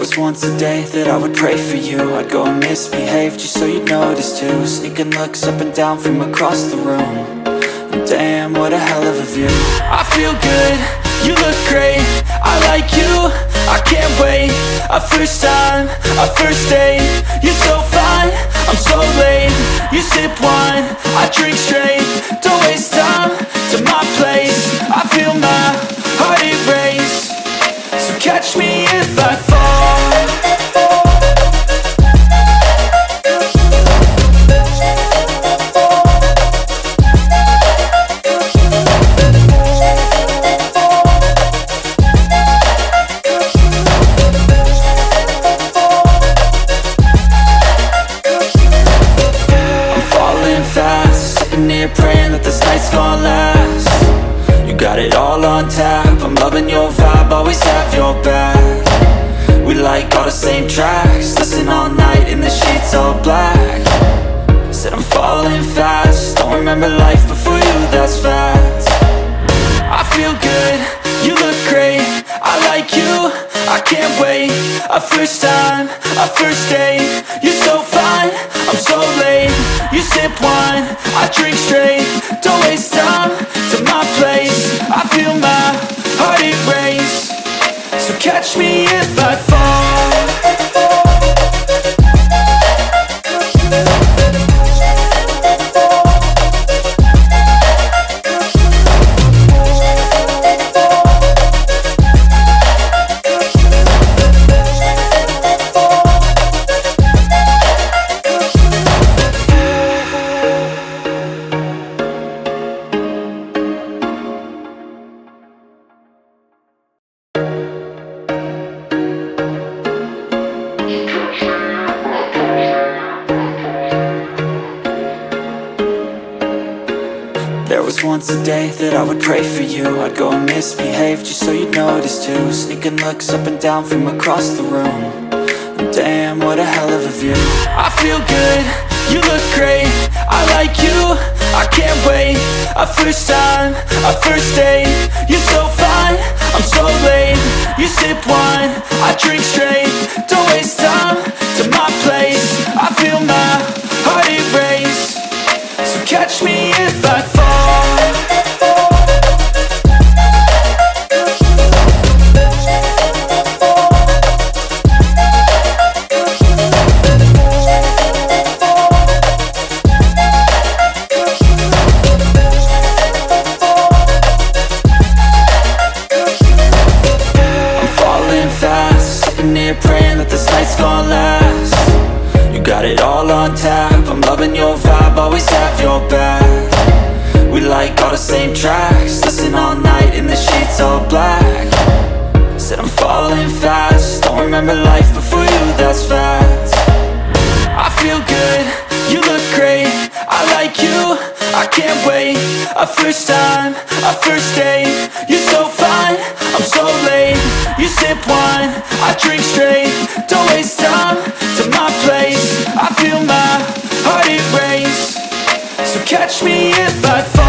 was once a day that I would pray for you. I'd go and misbehave just so you'd notice too. Sneaking looks up and down from across the room. And damn, what a hell of a view. I feel good, you look great, I like you, I can't wait. A first time, a first date, you're so fine, I'm so late. You sip wine, I drink straight, don't waste time to my place. I feel my heart erase, so catch me if I fall. Praying that this night's gonna last. You got it all on tap, I'm loving your vibe, always have your back. We like all the same tracks, listen all night in the sheets all black. Said I'm falling fast, don't remember life before you, that's fact. I feel good, you look great, I like you, I can't wait. A first time, a first date, you're so fine, I'm so late. You sip wine, I drink straight, don't waste time to my place. I feel my heart erase, so catch me if I fall. There was once a day that I would pray for you. I'd go and misbehave just so you'd notice too. Sneaking looks up and down from across the room. And damn, what a hell of a view. I feel good, you look great, I like you, I can't wait. A first time, a first date, you're so fine, I'm so late. You sip wine, I drink straight, don't waste time to my place. I feel my heart erase, so catch me if I fall. Praying that this night's gonna last. You got it all on tap, I'm loving your vibe, always have your back. We like all the same tracks, listen all night in the sheets all black. Said I'm falling fast, don't remember life before you, that's fact. I feel good, you look great, I like you, I can't wait. A first time, a first date, you're so fine, I'm so late. You sip wine, I drink straight, don't waste time to my place. I feel my heart erase, so catch me if I fall.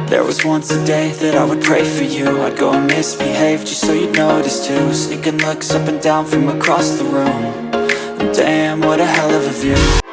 There was once a day that I would pray for you. I'd go and misbehave just so you'd notice too. Sneaking looks up and down from across the room. And damn, what a hell of a view.